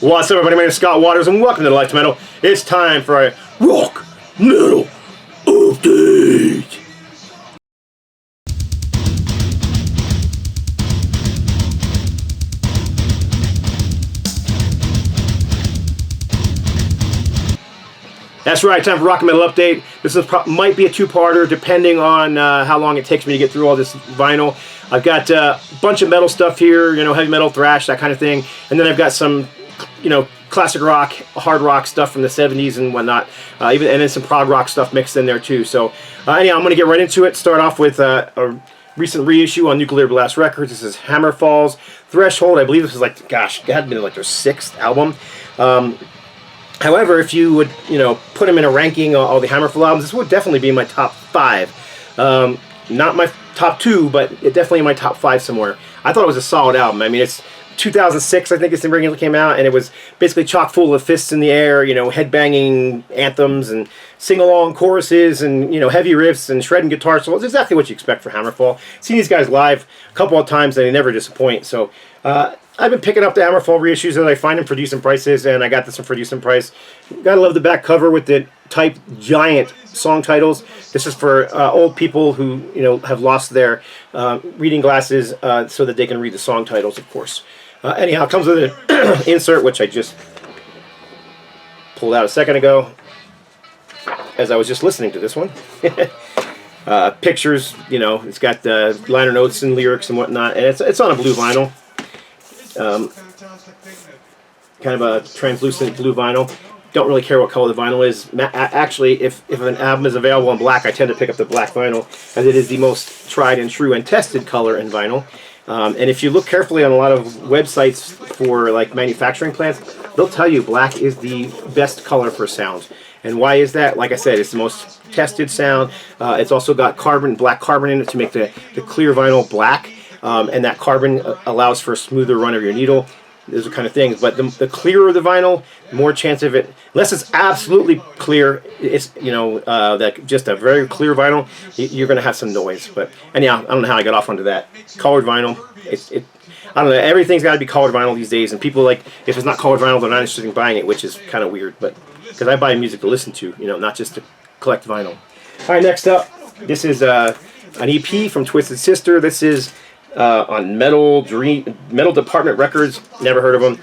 What's up, everybody? My name is Scott Waters, and welcome to Life to Metal. It's time for a rock metal update. That's right, time for rock metal update. This is might be a two-parter, depending on how long it takes me to get through all this vinyl. I've got a bunch of metal stuff here, you know, heavy metal, thrash, that kind of thing, and then I've got some, you know, classic rock, hard rock stuff from the 70s and whatnot, and then some prog rock stuff mixed in there too. So anyhow, I'm going to get right into it. Start off with a recent reissue on Nuclear Blast Records. This is Hammerfall's Threshold. I believe this is like, gosh, it had been like their 6th album. However, if you would, you know, put them in a ranking, all the Hammerfall albums, this would definitely be in my top 5. Not my top 2, but it definitely in my top 5 somewhere. I thought it was a solid album. I mean, it's 2006, I think it's the original came out, and it was basically chock full of fists in the air, you know, headbanging anthems and sing-along choruses and, you know, heavy riffs and shredding guitar solos. It's exactly what you expect for Hammerfall. Seen these guys live a couple of times, and they never disappoint. So I've been picking up the Hammerfall reissues as I find them for decent prices, and I got this one for decent price. Gotta love the back cover with the type giant song titles. This is for old people who, you know, have lost their reading glasses so that they can read the song titles, of course. Anyhow, it comes with an insert, which I just pulled out a second ago as I was just listening to this one. Pictures, you know, it's got the liner notes and lyrics and whatnot, and it's on a blue vinyl. Kind of a translucent blue vinyl. Don't really care what color the vinyl is. Actually, if an album is available in black, I tend to pick up the black vinyl, as it is the most tried and true and tested color in vinyl. And if you look carefully on a lot of websites for like manufacturing plants, they'll tell you black is the best color for sound. And why is that? Like I said, it's the most tested sound. It's also got black carbon in it to make the clear vinyl black. And that carbon allows for a smoother run of your needle. Those are kind of things. But the clearer the vinyl, the more chance of it, unless it's absolutely clear, it's, you know, that just a very clear vinyl, you're going to have some noise. But anyhow, I don't know how I got off onto that. Colored vinyl, I don't know, everything's got to be colored vinyl these days. And people, like, if it's not colored vinyl, they're not interested in buying it, which is kind of weird. But because I buy music to listen to, you know, not just to collect vinyl. All right, next up, this is an EP from Twisted Sister. This is on Metal Department Records. Never heard of them.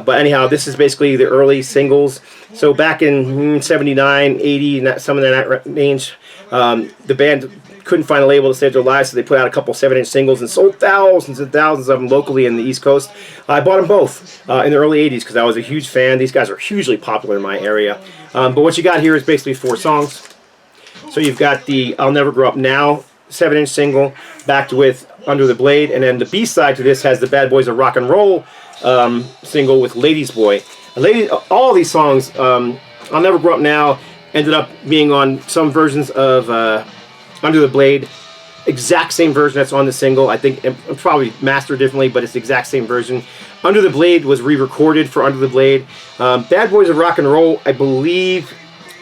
But anyhow, this is basically the early singles. So back in 79, 80, some of that range, the band couldn't find a label to save their lives, so they put out a couple 7-inch singles and sold thousands and thousands of them locally in the East Coast. I bought them both in the early 80s because I was a huge fan. These guys are hugely popular in my area. But what you got here is basically 4 songs. So you've got the I'll Never Grow Up Now 7-inch single, backed with Under the Blade, and then the B-side to this has the Bad Boys of Rock and Roll single with Ladies Boy. All these songs, I'll Never Grow Up Now, ended up being on some versions of Under the Blade. Exact same version that's on the single. I think it's probably mastered differently, but it's the exact same version. Under the Blade was re-recorded for Under the Blade. Bad Boys of Rock and Roll, I believe,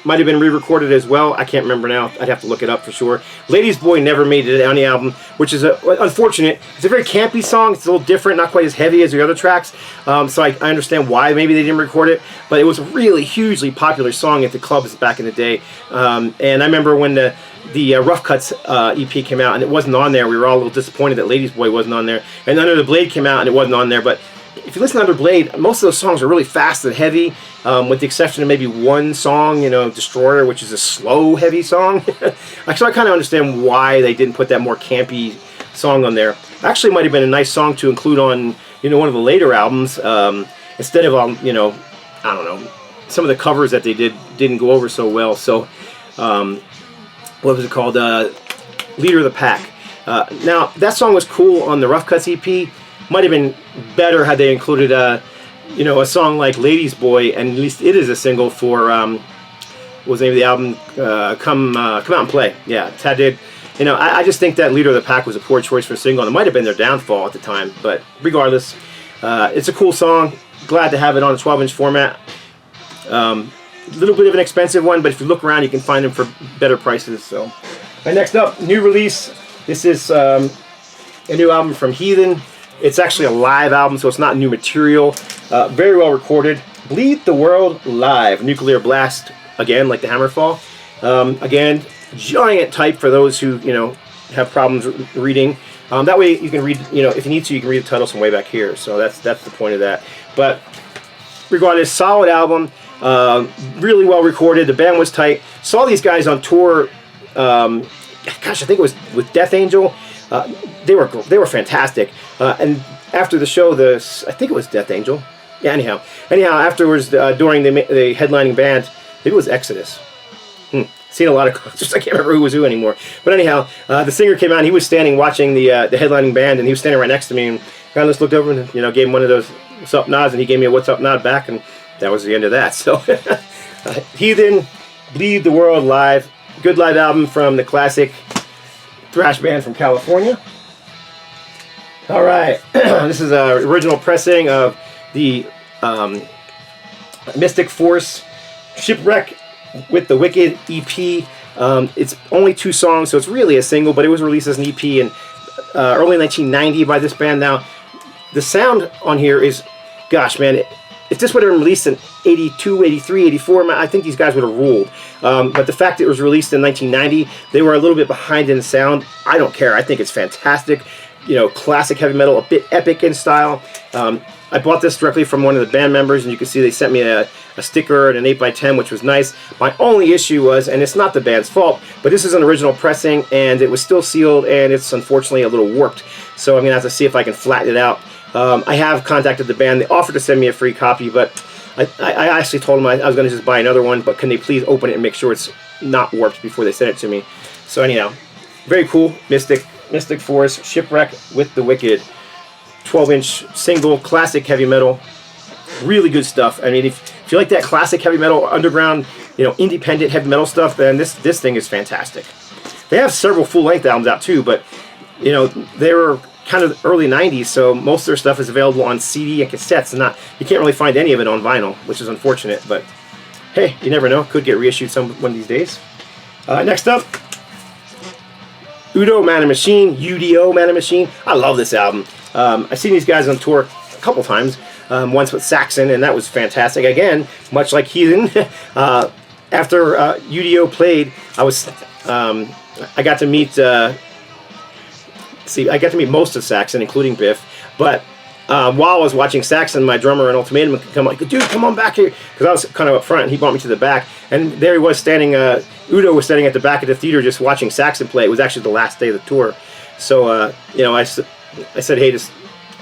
might have been re-recorded as well. I can't remember now. I'd have to look it up for sure. Ladies Boy never made it on the album, which is unfortunate. It's a very campy song. It's a little different, not quite as heavy as the other tracks. So I understand why maybe they didn't record it. But it was a really hugely popular song at the clubs back in the day. And I remember when the Rough Cuts EP came out and it wasn't on there, we were all a little disappointed that Ladies Boy wasn't on there. And Under the Blade came out and it wasn't on there. But if you listen to Under Blade, most of those songs are really fast and heavy, with the exception of maybe one song, you know, Destroyer, which is a slow, heavy song. So I kind of understand why they didn't put that more campy song on there. Actually, might have been a nice song to include on, you know, one of the later albums, instead of, you know, I don't know, some of the covers that they didn't go over so well. So, what was it called? Leader of the Pack. Now, that song was cool on the Rough Cuts EP. Might have been better had they included you know, a song like Ladies Boy, and at least it is a single for what was the name of the album? Come Out and Play. Yeah, Tad did. You know, I just think that Leader of the Pack was a poor choice for a single, and it might have been their downfall at the time. But regardless, it's a cool song. Glad to have it on a 12-inch format. A little bit of an expensive one, but if you look around, you can find them for better prices. So, right, next up, new release. This is a new album from Heathen. It's actually a live album, so it's not new material. Very well recorded. Bleed the World Live. Nuclear Blast, again, like the Hammerfall. Again, giant type for those who, you know, have problems reading. That way you can read, you know, if you need to, you can read the title from way back here. So that's the point of that. But regardless, solid album. Really well recorded. The band was tight. Saw these guys on tour. Gosh, I think it was with Death Angel. They were fantastic. And after the show, I think it was Death Angel. Yeah. Anyhow, afterwards, during the headlining band, it was Exodus. Seen a lot of concerts. I can't remember who was who anymore. But anyhow, the singer came out. And he was standing watching the headlining band, and he was standing right next to me. And kind of just looked over and, you know, gave him one of those "what's up" nods, and he gave me a "what's up" nod back, and that was the end of that. So, Heathen, Bleed the World Live. Good live album from the classic thrash band from California. All right, this is an original pressing of the Mystic Force Shipwreck with the Wicked EP. It's only 2 songs, so it's really a single, but it was released as an EP in early 1990 by this band. Now, the sound on here is, gosh, man, if this would have been released in 82, 83, 84, I think these guys would have ruled. But the fact that it was released in 1990, they were a little bit behind in the sound. I don't care. I think it's fantastic. You know, classic heavy metal, a bit epic in style. I bought this directly from one of the band members, and you can see they sent me a sticker and an 8x10, which was nice. My only issue was, and it's not the band's fault, but this is an original pressing, and it was still sealed, and it's unfortunately a little warped. So I'm going to have to see if I can flatten it out. I have contacted the band. They offered to send me a free copy, but I actually told them I was going to just buy another one, but can they please open it and make sure it's not warped before they send it to me. So anyhow, very cool. Mystic Force Shipwreck with the Wicked. 12-inch single, classic heavy metal. Really good stuff. I mean, if you like that classic heavy metal, underground, you know, independent heavy metal stuff, then this thing is fantastic. They have several full-length albums out too, but, you know, they were kind of early 90s, so most of their stuff is available on CD and cassettes, and you can't really find any of it on vinyl, which is unfortunate, but hey, you never know. Could get reissued one of these days. Next up, U.D.O. Man and Machine, U.D.O. Man and Machine. I love this album. I've seen these guys on tour a couple times, once with Saxon, and that was fantastic. Again, much like Heathen, after U.D.O. played, I got to meet most of Saxon, including Biff, but while I was watching Saxon, my drummer and Ultimatum would come like, dude, come on back here, because I was kind of up front, and he brought me to the back, and there he was standing, U.D.O. was standing at the back of the theater just watching Saxon play. It was actually the last day of the tour. So, you know, I said, hey,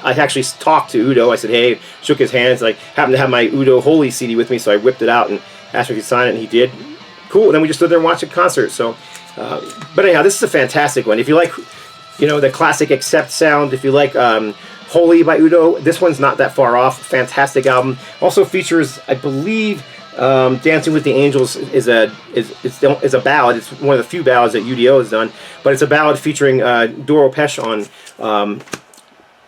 I actually talked to U.D.O. I said, hey, shook his hands. I happened to have my U.D.O. Holy CD with me, so I whipped it out and asked him if he'd sign it, and he did. Cool. And then we just stood there and watched a concert. So, but anyhow, this is a fantastic one. If you like, you know, the classic Accept sound, if you like Holy by U.D.O., this one's not that far off. Fantastic album. Also features, I believe, Dancing with the Angels is a ballad. It's one of the few ballads that U.D.O. has done, but it's a ballad featuring Doro Pesh on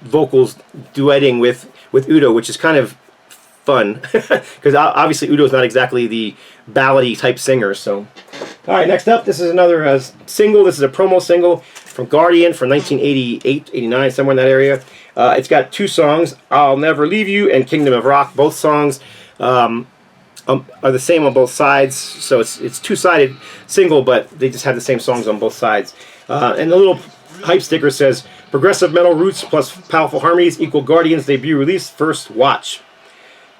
vocals duetting with U.D.O., which is kind of fun because obviously U.D.O. is not exactly the ballady type singer. So, all right, next up, this is another single. This is a promo single from Guardian from 1988, 89, somewhere in that area. It's got 2 songs, I'll Never Leave You and Kingdom of Rock. Both songs are the same on both sides, so it's 2-sided single, but they just have the same songs on both sides. And the little hype sticker says, progressive metal roots plus powerful harmonies equal Guardian's debut release, first watch.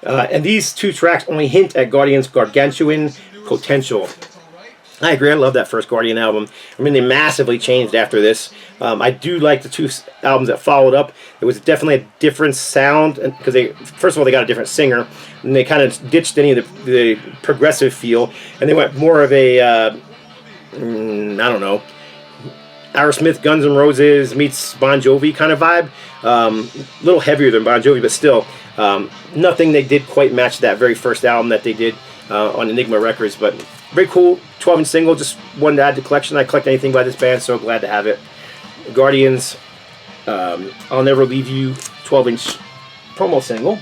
And these 2 tracks only hint at Guardian's gargantuan potential. I agree, I love that first Guardian album. I mean, they massively changed after this. I do like the 2 albums that followed up. It was definitely a different sound, because first of all, they got a different singer, and they kind of ditched any of the progressive feel, and they went more of a, I don't know, Aerosmith, Guns N' Roses meets Bon Jovi kind of vibe. A little heavier than Bon Jovi, but still, nothing they did quite match that very first album that they did on Enigma Records, but very cool 12-inch single, just one to add to the collection. I collect anything by this band, so glad to have it. Guardians, I'll Never Leave You 12-inch promo single.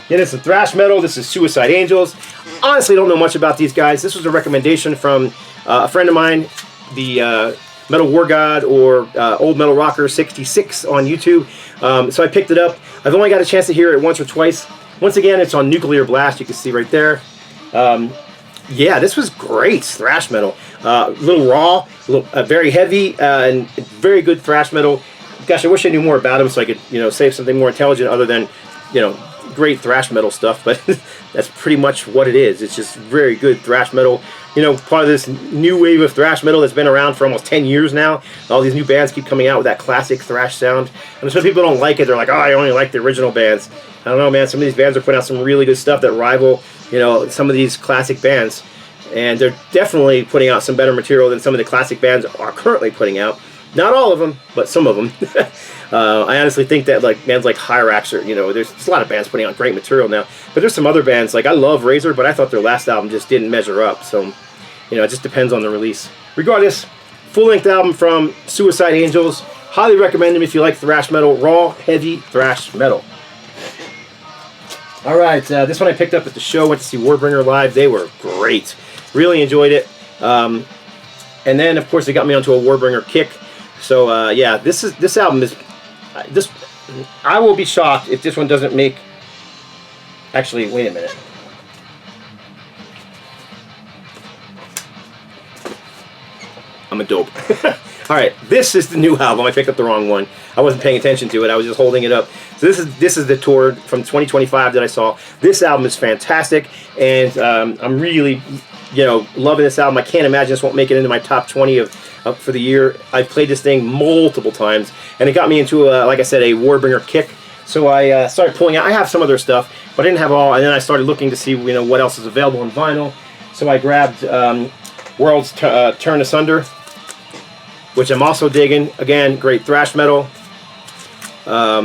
Then it's some thrash metal. This is Suicide Angels. Honestly, don't know much about these guys. This was a recommendation from a friend of mine, the Metal War God or Old Metal Rocker 66 on YouTube. So I picked it up. I've only got a chance to hear it once or twice. Once again, it's on Nuclear Blast. You can see right there. Yeah, this was great thrash metal. A little raw, very heavy, and very good thrash metal. Gosh, I wish I knew more about him so I could, say something more intelligent other than, great thrash metal stuff. But that's pretty much what it is. It's just very good thrash metal. Part of this new wave of thrash metal that's been around for almost 10 years now. All these new bands keep coming out with that classic thrash sound. And some people don't like it. They're like, oh, I only like the original bands. I don't know, man. Some of these bands are putting out some really good stuff that rival, some of these classic bands. And they're definitely putting out some better material than some of the classic bands are currently putting out. Not all of them, but some of them. I honestly think that bands like Hyrax are, there's a lot of bands putting out great material now. But there's some other bands, I love Razor, but I thought their last album just didn't measure up. So, it just depends on the release. Regardless, full-length album from Suicide Angels. Highly recommend them if you like thrash metal, raw, heavy thrash metal. Alright, this one I picked up at the show, went to see Warbringer live. They were great. Really enjoyed it. And then, of course, they got me onto a Warbringer kick. So, yeah, this album is... I will be shocked if this one doesn't make... Actually, wait a minute. I'm a dope. Alright, this is the new album. I picked up the wrong one. I wasn't paying attention to it. I was just holding it up. So this is the tour from 2025 that I saw. This album is fantastic, and I'm really, loving this album. I can't imagine this won't make it into my top 20 for the year. I've played this thing multiple times, and it got me into, like I said, a Warbringer kick. So I started pulling out. I have some of their stuff, but I didn't have all. And then I started looking to see, what else is available on vinyl. So I grabbed Worlds Turn Asunder, which I'm also digging. Again, great thrash metal. I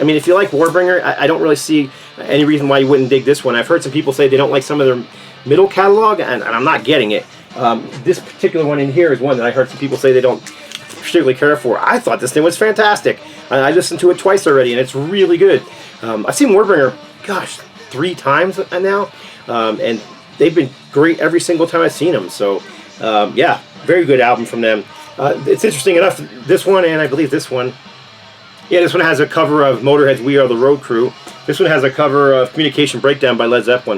mean, if you like Warbringer, I don't really see any reason why you wouldn't dig this one. I've heard some people say they don't like some of their middle catalog, and I'm not getting it. This particular one in here is one that I heard some people say they don't particularly care for. I thought this thing was fantastic. I listened to it twice already, and it's really good. I've seen Warbringer, gosh, 3 times now, and they've been great every single time I've seen them. So, yeah, very good album from them. It's interesting enough, this one and I believe this one, yeah, this one has a cover of Motorhead's We Are the Road Crew. This one has a cover of Communication Breakdown by Led Zeppelin,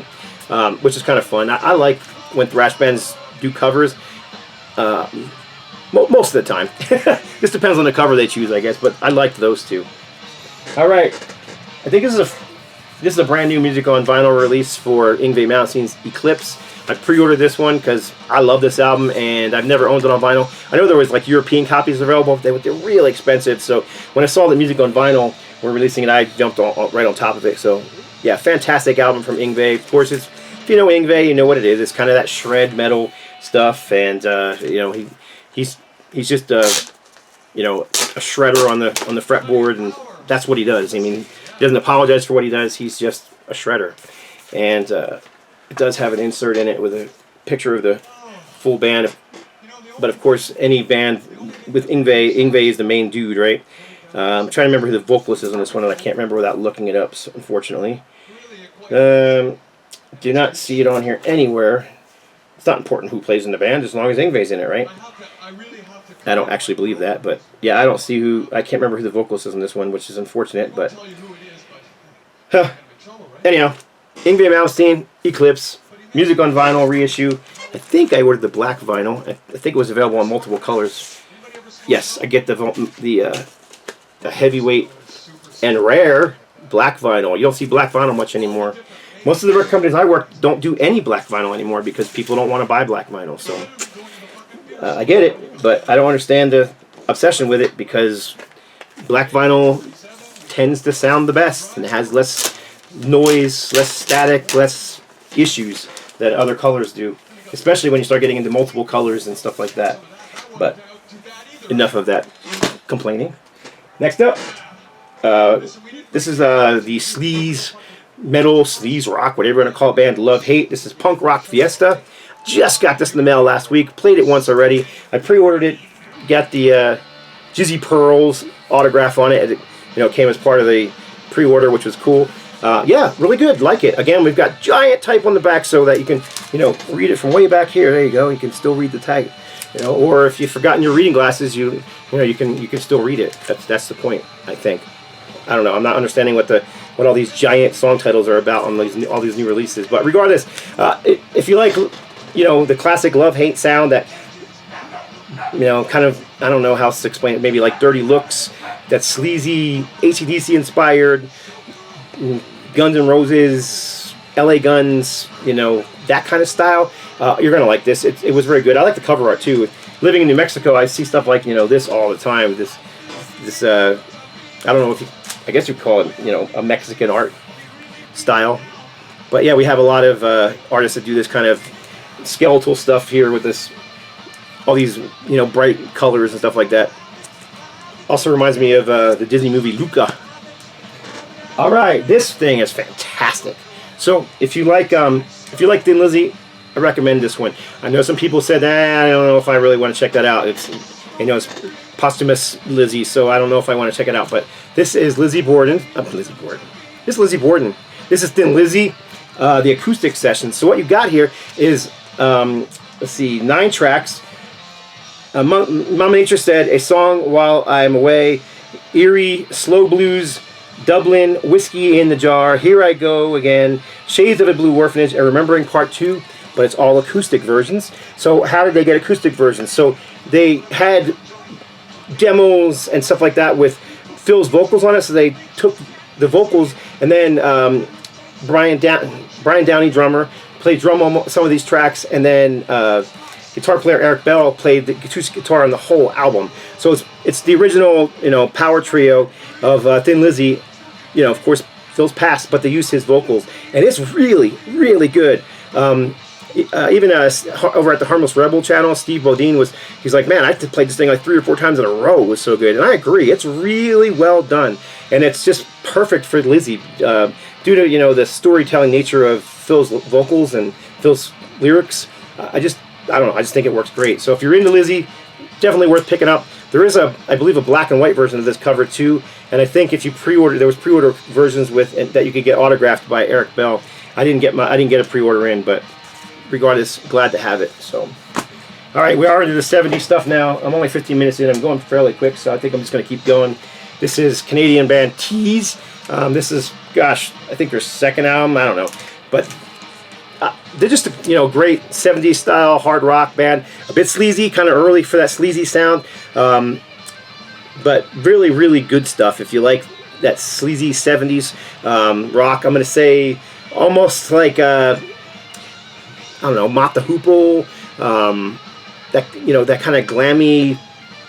which is kind of fun. I like when thrash bands do covers, most of the time. This depends on the cover they choose, I guess, but I liked those two. Alright, I think this is a brand new music on vinyl release for Yngwie Malmsteen's Eclipse. I pre-ordered this one because I love this album and I've never owned it on vinyl. I know there was European copies available, but they're really expensive. So when I saw the music on vinyl, we're releasing it, I jumped right on top of it. So yeah, fantastic album from Yngwie. Of course, if you know Yngwie, you know what it is. It's kind of that shred metal stuff, and he's just a shredder on the fretboard, and that's what he does. I mean, he doesn't apologize for what he does. He's just a shredder, and it does have an insert in it with a picture of the full band. But of course, any band with Yngwie is the main dude, right? I'm trying to remember who the vocalist is on this one, and I can't remember without looking it up, unfortunately. Do not see it on here anywhere. It's not important who plays in the band, as long as Yngwie's in it, right? I don't actually believe that, but yeah, I don't see who. I can't remember who the vocalist is on this one, which is unfortunate, but anyhow, Yngwie Malmsteen, Eclipse, music on vinyl reissue. I think I ordered the black vinyl. I think it was available in multiple colors. Yes, I get the heavyweight and rare black vinyl. You don't see black vinyl much anymore. Most of the record companies I work don't do any black vinyl anymore because people don't want to buy black vinyl. So I get it, but I don't understand the obsession with it because black vinyl tends to sound the best and it has less noise, less static, less issues that other colors do, especially when you start getting into multiple colors and stuff like that. But enough of that complaining. Next up, this is the sleaze metal, sleaze rock, whatever you want to call it, band Love Hate. This is Punk Rock Fiesta. Just got this in the mail last week. Played it once already. I pre-ordered it. Got the Jizzy Pearl's autograph on it. It came as part of the pre-order, which was cool. Yeah, really good. Like it. Again, we've got giant type on the back so that you can, read it from way back here. There you go. You can still read the You know, or if you've forgotten your reading glasses, you know you can still read it. That's the point, I think. I don't know. I'm not understanding what all these giant song titles are about on all these new releases. But regardless, if you like, you know, the classic love-hate sound that, you know, kind of, I don't know how else to explain it. Maybe like Dirty Looks, that sleazy AC/DC inspired, Guns N' Roses, LA Guns, you know, that kind of style. You're gonna like this. It was very good. I like the cover art too. Living in New Mexico, I see stuff like, you know, this all the time. This I don't know if I guess you'd call it, you know, a Mexican art style. But yeah, we have a lot of artists that do this kind of skeletal stuff here with this, all these, you know, bright colors and stuff like that. Also reminds me of the Disney movie Luca. All right, this thing is fantastic. So if you like Thin Lizzy, I recommend this one. I know some people said, I don't know if I really want to check that out. It's, you know, it's posthumous Lizzy, so I don't know if I want to check it out. But this is Lizzy Borden. Lizzy Borden. This is Lizzy Borden. This is Thin Lizzy, the acoustic session. So what you got here is, let's see, 9 tracks. Mama Nature said, a song while I'm away, Erie, slow blues, Dublin, whiskey in the jar, here I go again, Shades of a Blue Orphanage, and Remembering Part 2, but it's all acoustic versions. So how did they get acoustic versions? So they had demos and stuff like that with Phil's vocals on it, so they took the vocals, and then Brian Downey, drummer, played drum on some of these tracks, and then guitar player Eric Bell played the acoustic guitar on the whole album. So it's the original, you know, power trio of Thin Lizzy. You know, of course, Phil's passed, but they used his vocals, and it's really, really good. Even over at the Harmless Rebel channel, Steve Bodine he's like, man, I played this thing like 3 or 4 times in a row. It was so good, and I agree. It's really well done, and it's just perfect for Lizzy due to, you know, the storytelling nature of Phil's vocals and Phil's lyrics. I don't know. I just think it works great. So if you're into Lizzy, definitely worth picking up. There is I believe, a black and white version of this cover too, and I think if you pre-order, there was pre-order versions that you could get autographed by Eric Bell. I didn't get a pre-order in, but regardless, glad to have it. So, all right, we are into the 70s stuff now. I'm only 15 minutes in. I'm going fairly quick, so I think I'm just going to keep going. This is Canadian band Tease. This is, gosh, I think their second album. I don't know, but they're just a, you know, great 70s style hard rock band. A bit sleazy, kind of early for that sleazy sound, but really, really good stuff. If you like that sleazy 70s rock, I'm going to say almost like I don't know, Mott the Hoople, that, you know, that kind of glammy,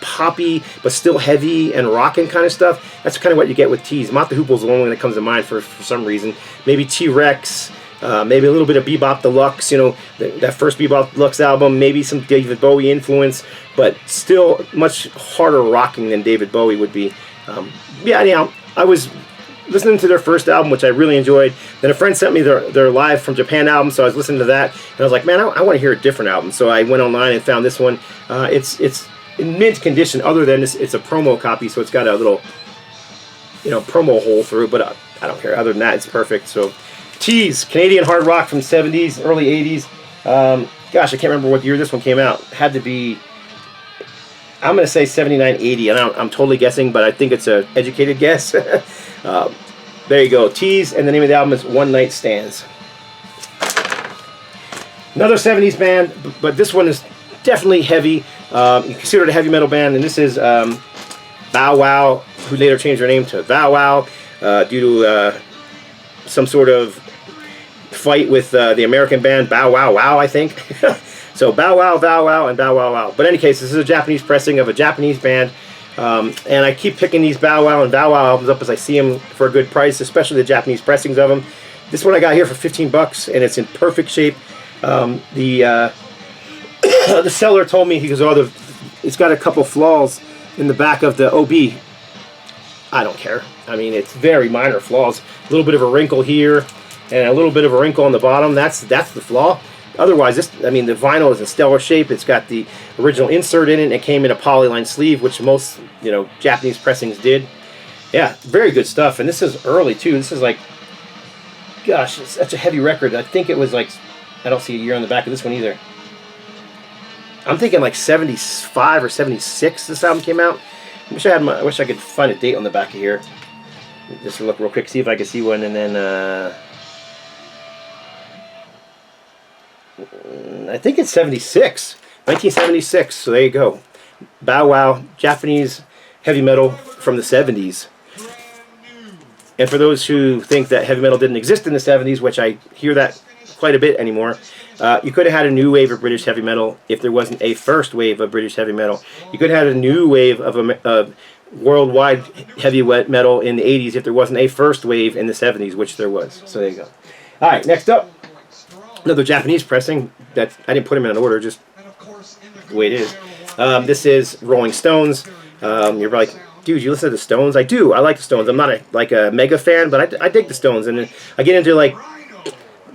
poppy, but still heavy and rocking kind of stuff. That's kind of what you get with Tease. Mott the Hoople is the only one that comes to mind for some reason. Maybe T-Rex. Maybe a little bit of Bebop Deluxe, you know, that first Bebop Deluxe album, maybe some David Bowie influence, but still much harder rocking than David Bowie would be. Yeah, anyhow, I was listening to their first album, which I really enjoyed. Then a friend sent me their Live from Japan album, so I was listening to that, and I was like, man, I want to hear a different album. So I went online and found this one. It's in mint condition, other than it's a promo copy, so it's got a little, you know, promo hole through it, but I don't care. Other than that, it's perfect. So Tease, Canadian hard rock from 70s, early 80s. Gosh, I can't remember what year this one came out. It had to be, I'm going to say 79, 80. And I'm totally guessing, but I think it's an educated guess. There you go, Tease, and the name of the album is One Night Stands. Another 70s band, but this one is definitely heavy. You consider it a heavy metal band, and this is Bow Wow, who later changed their name to Bow Wow due to some sort of fight with the American band Bow Wow Wow, I think. So Bow Wow, Bow Wow, and Bow Wow Wow. But in any case, this is a Japanese pressing of a Japanese band. And I keep picking these Bow Wow and Bow Wow albums up as I see them for a good price, especially the Japanese pressings of them. This one I got here for 15 bucks, and it's in perfect shape. The seller told me, he goes, oh, it's got a couple flaws in the back of the OB. I don't care. I mean, it's very minor flaws. A little bit of a wrinkle here, and a little bit of a wrinkle on the bottom. That's the flaw. Otherwise, the vinyl is in stellar shape. It's got the original insert in it, and it came in a polyline sleeve, which most, you know, Japanese pressings did. Yeah, very good stuff. And this is early too. This is like, gosh, it's such a heavy record. I think it was like, I don't see a year on the back of this one either. I'm thinking like 75 or 76 this album came out. I wish I could find a date on the back of here. Just look real quick, see if I can see one, and then I think it's 76. 1976, so there you go. Bow Wow, Japanese heavy metal from the 70s. And for those who think that heavy metal didn't exist in the 70s, which I hear that quite a bit anymore, you could have had a new wave of British heavy metal if there wasn't a first wave of British heavy metal. You could have had a new wave of worldwide heavy metal in the 80s if there wasn't a first wave in the 70s, which there was. So there you go. All right, next up, another Japanese pressing. That I didn't put them in an order, just the way it is. This is Rolling Stones. You're like, dude, you listen to the Stones? I do. I like the Stones. I'm not a mega fan, but I dig the Stones. And I get into like,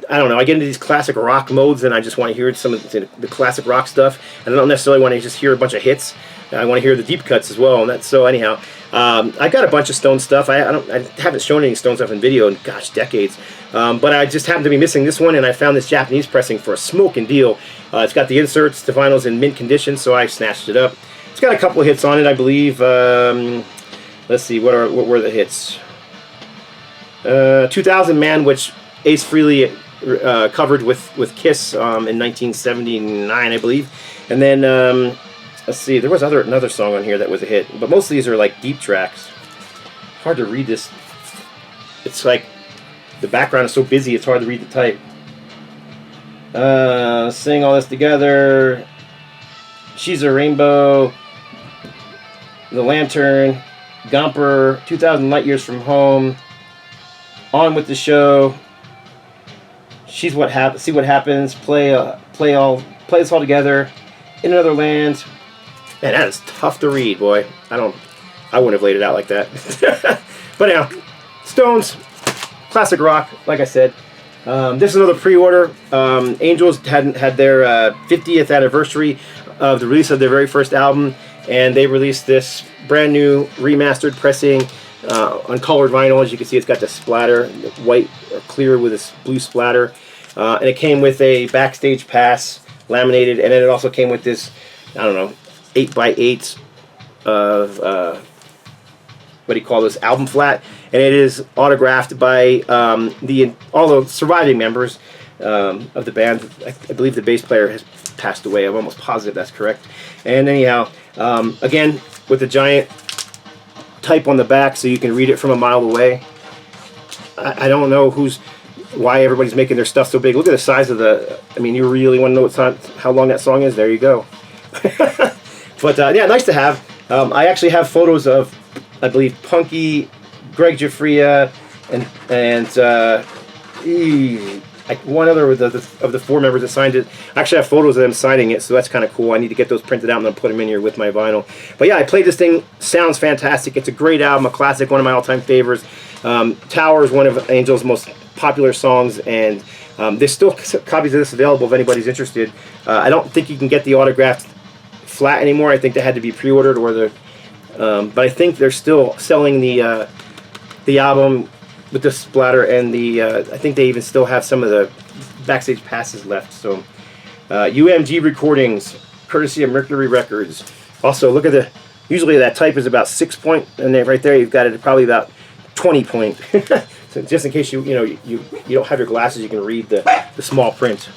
I don't know, I get into these classic rock modes, and I just want to hear some of the classic rock stuff. And I don't necessarily want to just hear a bunch of hits. I want to hear the deep cuts as well. And that's so anyhow. I got a bunch of Stone stuff. I haven't shown any Stone stuff in video in gosh decades. But I just happened to be missing this one, and I found this Japanese pressing for a smoking deal. It's got the inserts, the vinyl's in mint condition, so I snatched it up. It's got a couple of hits on it, I believe. Let's see, what were the hits? 2000 Man, which Ace Frehley covered with Kiss in 1979, I believe. And then let's see, there was another song on here that was a hit, but most of these are like deep tracks. Hard to read this. It's like the background is so busy, it's hard to read the type. Sing all this together. She's a Rainbow. The Lantern. Gomper. 2,000 Light Years from Home. On with the Show. See what happens. Play this all together. In Another Land. Man, that is tough to read, boy. I wouldn't have laid it out like that. But anyhow, Stones, classic rock, like I said. This is another pre-order. Angels had their 50th anniversary of the release of their very first album, and they released this brand new remastered pressing on colored vinyl. As you can see, it's got the splatter, white or clear with this blue splatter, and it came with a backstage pass laminated, and then it also came with this, I don't know, 8x8 of what do you call this, album flat, and it is autographed by all the surviving members of the band. I believe the bass player has passed away. I'm almost positive that's correct. And anyhow, again with the giant type on the back, so you can read it from a mile away. I don't know why everybody's making their stuff so big. Look at the size of the. I mean, you really want to know how long that song is? There you go. But yeah, nice to have. I actually have photos of, I believe, Punky, Greg Giuffria, and one other of the four members that signed it. I actually have photos of them signing it, so that's kind of cool. I need to get those printed out and then put them in here with my vinyl. But yeah, I played this thing. Sounds fantastic. It's a great album, a classic, one of my all-time favorites. Tower is one of Angel's most popular songs, and there's still copies of this available if anybody's interested. I don't think you can get the autographed flat anymore. I think they had to be pre-ordered, or but I think they're still selling the album with the splatter, and I think they even still have some of the backstage passes left. So UMG recordings, courtesy of Mercury Records. Also, look at usually that type is about 6 point, and then right there you've got it probably about 20 point. So just in case you don't have your glasses, you can read the small print.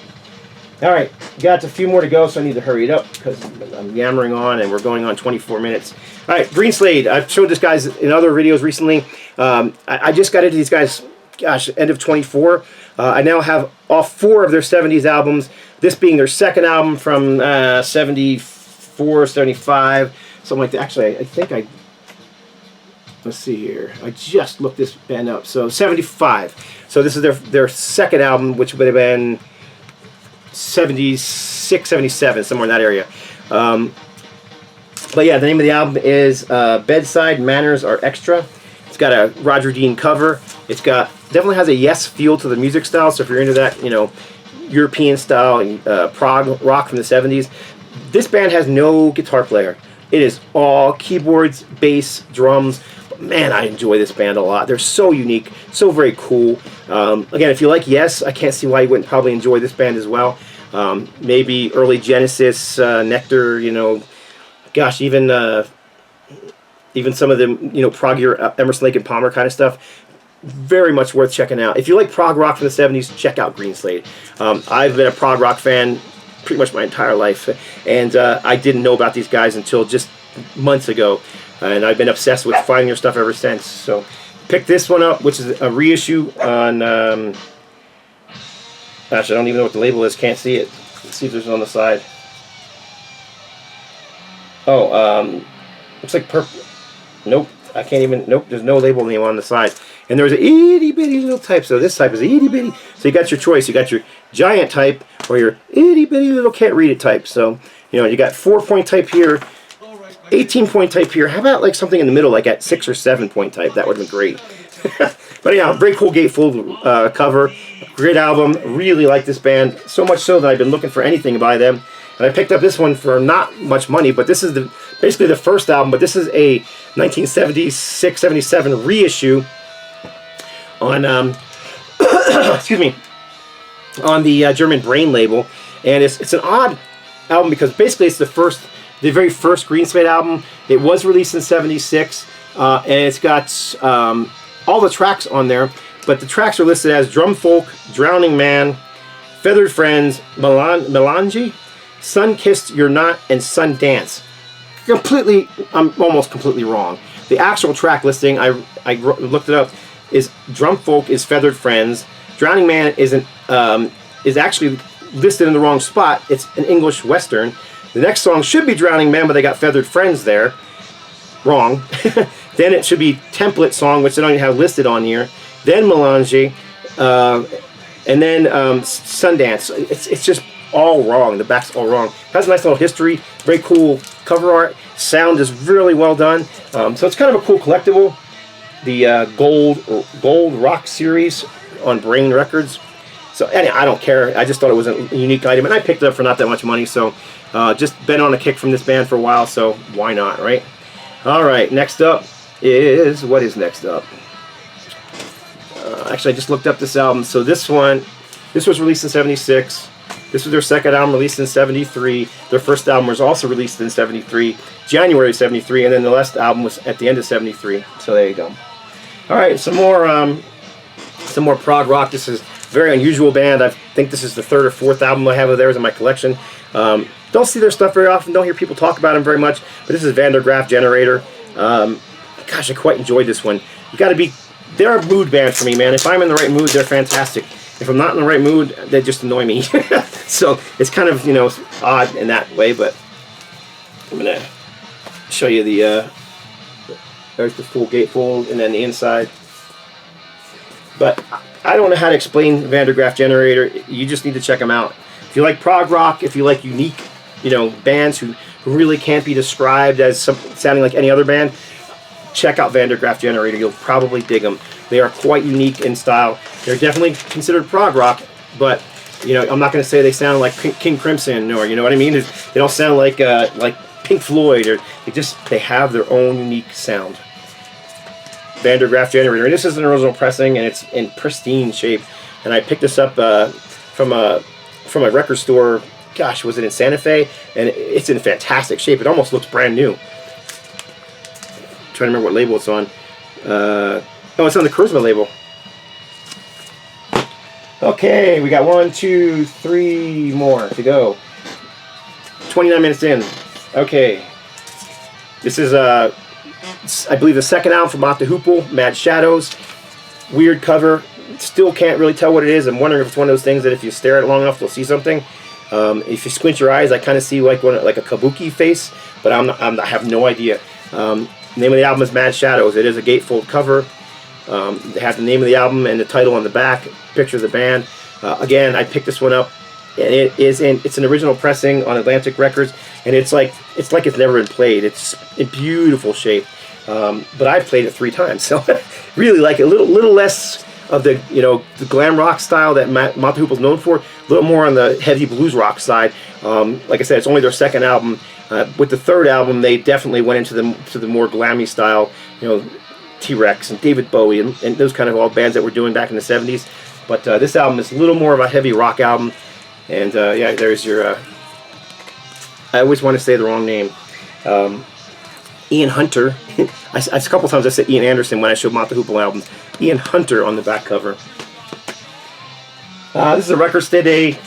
All right, got a few more to go, so I need to hurry it up because I'm yammering on, and we're going on 24 minutes. All right, Green Slade. I've showed this guys in other videos recently. I just got into these guys, gosh, end of 24. I now have all 4 of their 70s albums, this being their second album from 74, 75, something like that. Actually, I think let's see here. I just looked this band up. So 75. So this is their second album, which would have been 76, 77, somewhere in that area. But yeah, the name of the album is Bedside Manners Are Extra. It's got a Roger Dean cover. It's definitely has a Yes feel to the music style. So if you're into that, European style and prog rock from the 70s, this band has no guitar player. It is all keyboards, bass, drums. But man, I enjoy this band a lot. They're so unique, so very cool. Again, if you like Yes, I can't see why you wouldn't probably enjoy this band as well. maybe early Genesis, Nektar, you know, gosh, even some of the, you know, proggier Emerson, Lake and Palmer kind of stuff. Very much worth checking out. If you like prog rock from the 70s, check out Green Slade. I've been a prog rock fan pretty much my entire life, and I didn't know about these guys until just months ago, and I've been obsessed with finding their stuff ever since. So picked this one up, which is a reissue on gosh, I don't even know what the label is, can't see it. Let's see if there's one on the side. Oh, looks like purple. Nope, I can't even, nope, there's no label name on the side. And there's an itty bitty little type, so this type is itty bitty. So you got your choice, you got your giant type or your itty bitty little can't read it type. So, you know, you got 4-point type here, 18-point type here. How about like something in the middle, like at 6 or 7-point type? That would have been great. But yeah, very cool gatefold cover. Great album. Really like this band. So much so that I've been looking for anything by them. And I picked up this one for not much money, but this is basically the first album, but this is a 1976-77 reissue on excuse me, on the German Brain label. And it's an odd album because basically it's the very first Green Slade album. It was released in '76, and it's got all the tracks on there, but the tracks are listed as Drum Folk, Drowning Man, Feathered Friends, Melange, Sun Kissed You're Not, and Sun Dance. I'm almost completely wrong. The actual track listing, I looked it up, is Drum Folk is Feathered Friends, Drowning Man is actually listed in the wrong spot. It's an English Western. The next song should be Drowning Man, but they got Feathered Friends there. Wrong. Then it should be Template Song, which they don't even have listed on here. Then Melange, and then Sundance. It's just all wrong. The back's all wrong. Has a nice little history. Very cool cover art. Sound is really well done. So it's kind of a cool collectible. The Gold Rock series on Brain Records. So anyway, I don't care. I just thought it was a unique item, and I picked it up for not that much money. So just been on a kick from this band for a while. So why not, right? All right. Next up is, what is next up? Actually, I just looked up this album. So this was released in '76. This was their second album, released in '73. Their first album was also released in '73, January '73, and then the last album was at the end of '73. So there you go. All right, some more prog rock. This is a very unusual band. I think this is the third or fourth album I have of theirs in my collection. Don't see their stuff very often. Don't hear people talk about them very much. But this is Vandergraf Generator. Gosh, I quite enjoyed this one. You got to be. They're a mood band for me, man. If I'm in the right mood, they're fantastic. If I'm not in the right mood, they just annoy me. So it's kind of, you know, odd in that way, but I'm going to show you there's the full gatefold and then the inside. But I don't know how to explain Vandergraf Generator. You just need to check them out. If you like prog rock, if you like unique, you know, bands who really can't be described as sounding like any other band, check out Vandergraf Generator. You'll probably dig them. They are quite unique in style. They're definitely considered prog rock, but you know, I'm not going to say they sound like King Crimson, or you know what I mean. They don't sound like Pink Floyd, or they have their own unique sound. Vandergraf Generator, and this is an original pressing, and it's in pristine shape. And I picked this up from a record store. Gosh, was it in Santa Fe? And it's in fantastic shape. It almost looks brand new. Trying to remember what label it's on. Oh, it's on the Charisma label. Okay, we got 1, 2, 3 more to go. 29 minutes in. Okay. This is, I believe, the second album from Mott the Hoople, Mad Shadows. Weird cover. Still can't really tell what it is. I'm wondering if it's one of those things that if you stare at it long enough, you'll see something. If you squint your eyes, I kind of see like a kabuki face, but I have no idea. Name of the album is Mad Shadows. It is a gatefold cover. They have the name of the album and the title on the back, picture of the band. Again, I picked this one up, and it's an original pressing on Atlantic Records, and it's like it's never been played. It's in beautiful shape. But I've played it 3 times, so really like it. A little less of the the glam rock style that Mott the Hoople's known for. A little more on the heavy blues rock side. Like I said, it's only their second album. With the third album, they definitely went into the more glammy style. You know, T-Rex and David Bowie and those kind of all bands that were doing back in the 70s. But this album is a little more of a heavy rock album. And yeah, there's your. I always want to say the wrong name. Ian Hunter. A couple times I said Ian Anderson when I showed Mott the Hoople albums. Ian Hunter on the back cover. This is a Records Today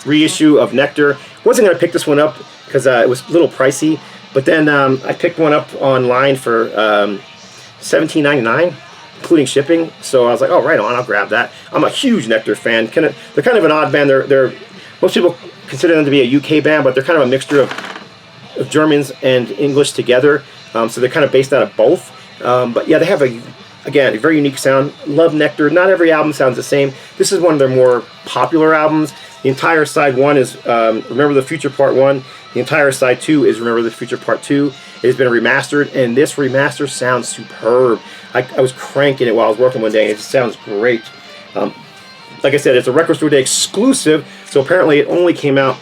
reissue of Nektar. Wasn't going to pick this one up because it was a little pricey, but then I picked one up online for $17.99, including shipping. So I was like, oh, right on, I'll grab that. I'm a huge Nektar fan. They're kind of an odd band. They're most people consider them to be a UK band, but they're kind of a mixture of Germans and English together. So they're kind of based out of both. But yeah, they have again, a very unique sound. Love Nektar. Not every album sounds the same. This is one of their more popular albums. The entire side 1 is Remember the Future Part 1. The entire side 2 is Remember the Future Part 2. It has been remastered, and this remaster sounds superb. I was cranking it while I was working one day, and it just sounds great. Like I said, it's a Record Store Day exclusive, so apparently it only came out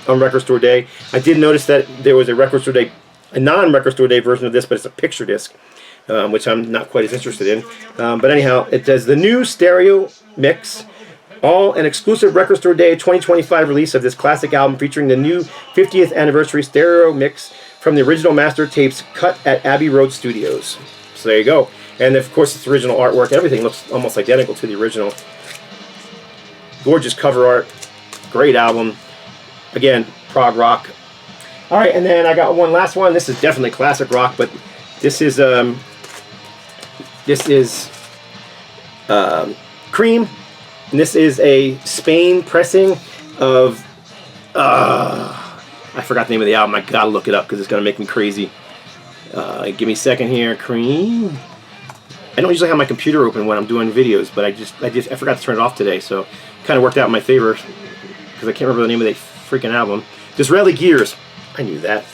on Record Store Day. I did notice that there was a Record Store Day, a non-Record Store Day version of this, but it's a picture disc, which I'm not quite as interested in. But anyhow, it does the new stereo mix, all an exclusive Record Store Day 2025 release of this classic album featuring the new 50th anniversary stereo mix from the original master tapes cut at Abbey Road Studios. So there you go. And of course it's original artwork. Everything looks almost identical to the original. Gorgeous cover art. Great album. Again, prog rock. Alright, and then I got one last one. This is definitely classic rock, but this is Cream. And this is a Spain pressing of I forgot the name of the album. I gotta look it up because it's gonna make me crazy. Give me a second here. Cream. I don't usually have my computer open when I'm doing videos, but I forgot to turn it off today, so it kind of worked out in my favor because I can't remember the name of the freaking album. Disraeli Gears. I knew that.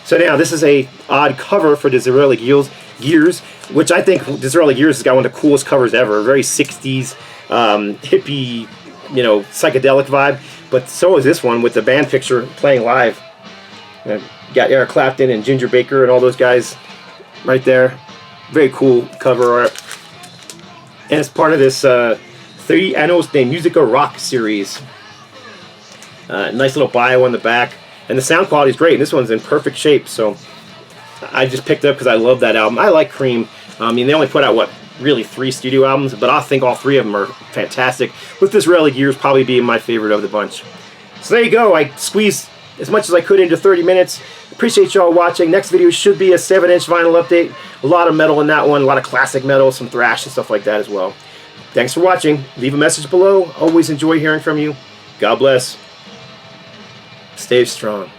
So now this is a odd cover for Disraeli Gears, which I think Disraeli Gears has got one of the coolest covers ever. Very 60s hippie, psychedelic vibe. But so is this one with the band picture playing live. Got Eric Clapton and Ginger Baker and all those guys right there. Very cool cover art. And it's part of this 30 Años de Música Rock series. Nice little bio on the back. And the sound quality is great. And this one's in perfect shape. So I just picked it up because I love that album. I like Cream. I mean, they only put out, really 3 studio albums, but I think all 3 of them are fantastic. With Disraeli Gears probably being my favorite of the bunch. So there you go. I squeezed as much as I could into 30 minutes. Appreciate y'all watching. Next video should be a 7-inch vinyl update. A lot of metal in that one. A lot of classic metal, some thrash and stuff like that as well. Thanks for watching. Leave a message below. Always enjoy hearing from you. God bless. Stay strong.